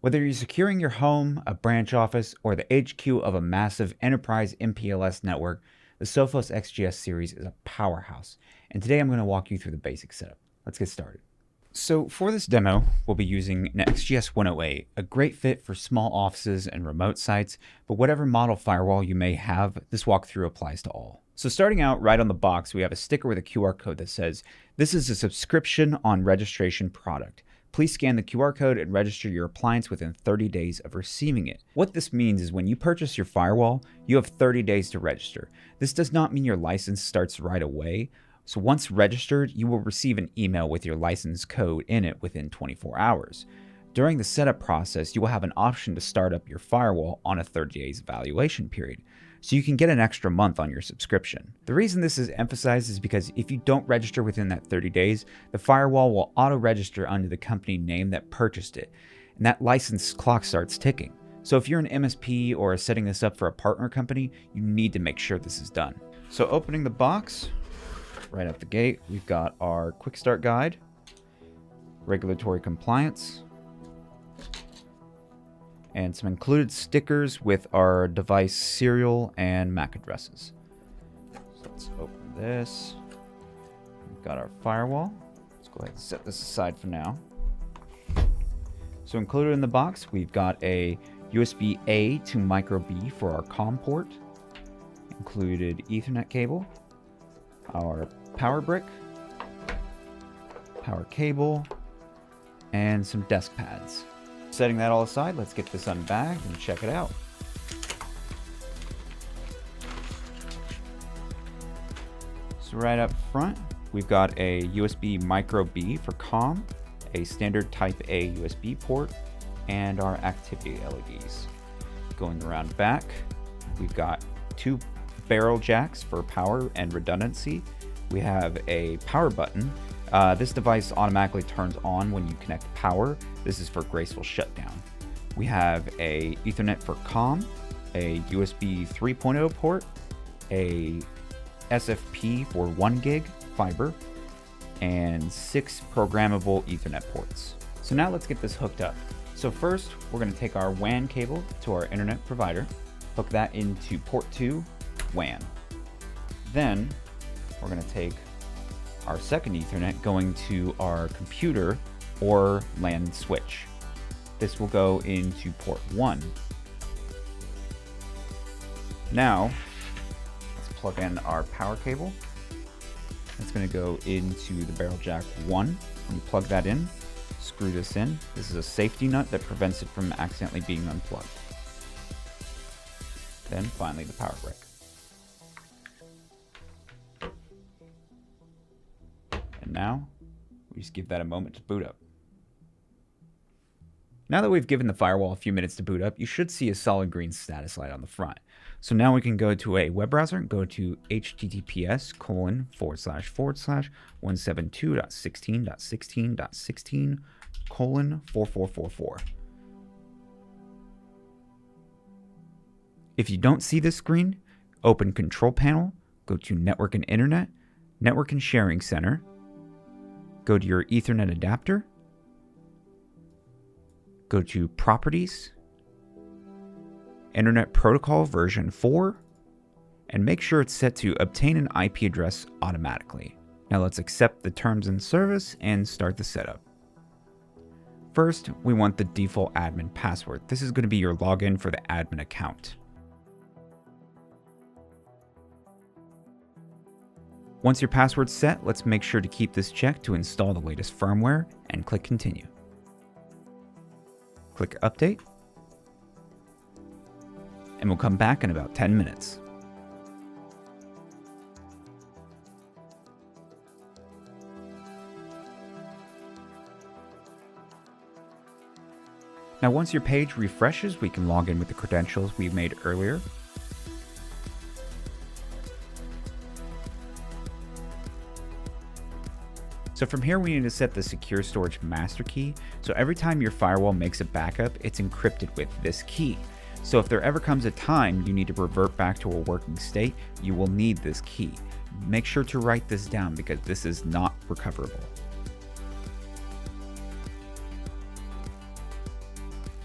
Whether you're securing your home, a branch office, or the HQ of a massive enterprise MPLS network, the Sophos XGS series is a powerhouse. And today I'm going to walk you through the basic setup. Let's get started. So for this demo, we'll be using an XGS 108, a great fit for small offices and remote sites, but whatever model firewall you may have, this walkthrough applies to all. So starting out right on the box, we have a sticker with a QR code that says, "This is a subscription on registration product. Please scan the QR code and register your appliance within 30 days of receiving it." What this means is when you purchase your firewall, you have 30 days to register. This does not mean your license starts right away. So once registered, you will receive an email with your license code in it within 24 hours. During the setup process, you will have an option to start up your firewall on a 30 days evaluation period, so you can get an extra month on your subscription. The reason this is emphasized is because if you don't register within that 30 days, the firewall will auto-register under the company name that purchased it, and that license clock starts ticking. So if you're an MSP or setting this up for a partner company, you need to make sure this is done. So opening the box, right out the gate, we've got our quick start guide, regulatory compliance, and some included stickers with our device serial and MAC addresses. So let's open this. We've got our firewall. Let's go ahead and set this aside for now. So included in the box, we've got a USB-A to micro B for our COM port, included Ethernet cable, our power brick, power cable, and some desk pads. Setting that all aside, let's get this unbagged and check it out. So right up front, we've got a USB micro B for COM, a standard type A USB port, and our activity LEDs. Going around back, we've got two barrel jacks for power and redundancy. We have a power button. This device automatically turns on when you connect power. This is for graceful shutdown. We have a Ethernet for COM, a USB 3.0 port, a SFP for 1 gig fiber, and 6 programmable Ethernet ports. So now let's get this hooked up. So first, we're going to take our WAN cable to our internet provider, hook that into port 2 WAN. Then we're going to take our second Ethernet going to our computer or LAN switch. This will go into port 1. Now, let's plug in our power cable. It's going to go into the barrel jack 1. When you plug that in, screw this in. This is a safety nut that prevents it from accidentally being unplugged. Then finally the power brick. And now, we just give that a moment to boot up. Now that we've given the firewall a few minutes to boot up, you should see a solid green status light on the front. So now we can go to a web browser and go to https://172.16.16.16:4444. If you don't see this screen, open Control Panel, go to Network and Internet, Network and Sharing Center, go to your Ethernet adapter, go to Properties, Internet Protocol version 4, and make sure it's set to obtain an IP address automatically. Now let's accept the terms and service and start the setup. First, we want the default admin password. This is going to be your login for the admin account. Once your password's set, let's make sure to keep this checked to install the latest firmware and click Continue. Click Update, and we'll come back in about 10 minutes. Now once your page refreshes, we can log in with the credentials we made earlier. So from here, we need to set the secure storage master key. So every time your firewall makes a backup, it's encrypted with this key. So if there ever comes a time you need to revert back to a working state, you will need this key. Make sure to write this down because this is not recoverable.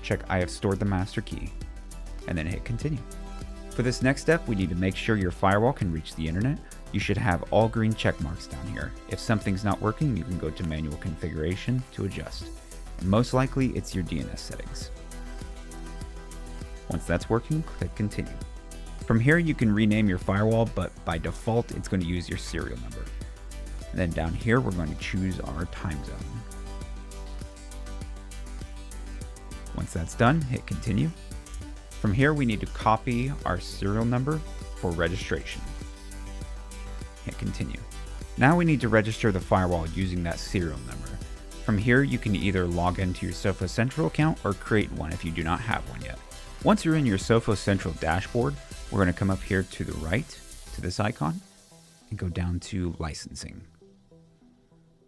check I have stored the master key, and then hit continue. For this next step, we need to make sure your firewall can reach the internet. You should have all green check marks down here. If something's not working, you can go to manual configuration to adjust. And most likely, it's your DNS settings. Once that's working, click continue. From here, you can rename your firewall, but by default, it's going to use your serial number. And then down here, we're going to choose our time zone. Once that's done, hit continue. From here, we need to copy our serial number for registration. Hit continue. Now we need to register the firewall using that serial number. From here, you can either log into your Sophos Central account or create one if you do not have one yet. Once you're in your Sophos Central dashboard, we're going to come up here to the right, to this icon, and go down to licensing.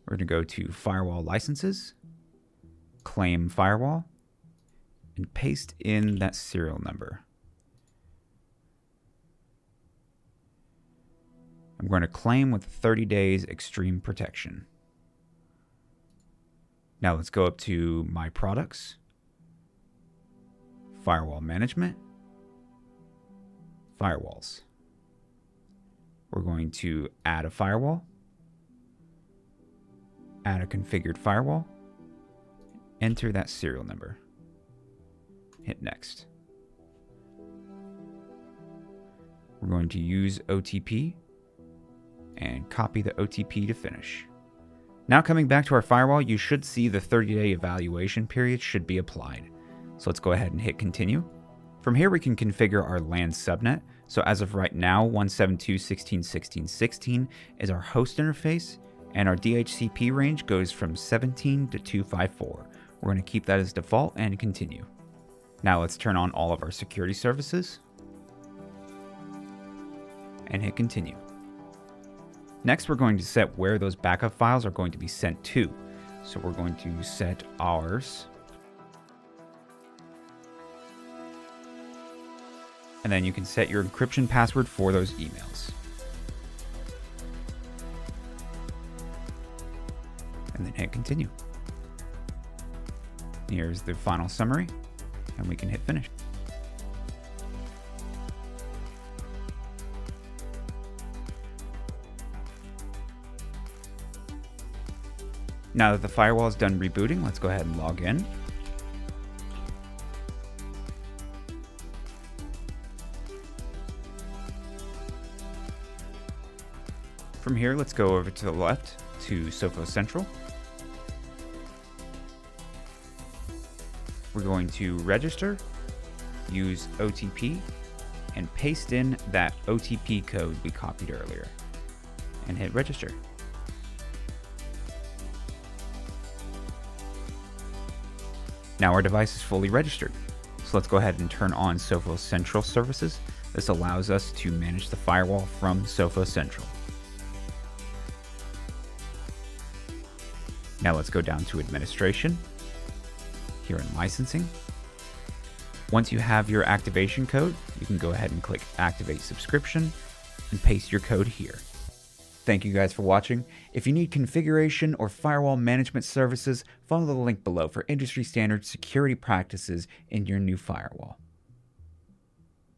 We're going to go to Firewall Licenses, Claim Firewall, and paste in that serial number. I'm going to claim with 30 days extreme protection. Now let's go up to My Products, Firewall Management, Firewalls. We're going to add a firewall, add a configured firewall, enter that serial number. Hit next. We're going to use OTP and copy the OTP to finish. Now coming back to our firewall, you should see the 30-day evaluation period should be applied. So let's go ahead and hit continue. From here we can configure our LAN subnet. So as of right now, 172.16.16.16 is our host interface, and our DHCP range goes from 17 to 254. We're going to keep that as default and continue. Now let's turn on all of our security services and hit continue. Next, we're going to set where those backup files are going to be sent to. So we're going to set ours. And then you can set your encryption password for those emails. And then hit continue. Here's the final summary. And we can hit finish. Now that the firewall is done rebooting, let's go ahead and log in. From here, let's go over to the left to Sophos Central. We're going to register, use OTP, and paste in that OTP code we copied earlier, and hit register. Now our device is fully registered. So let's go ahead and turn on Sophos Central services. This allows us to manage the firewall from Sophos Central. Now let's go down to administration. Here in licensing. Once you have your activation code, you can go ahead and click activate subscription and paste your code here. Thank you guys for watching. If you need configuration or firewall management services, follow the link below for industry standard security practices in your new firewall.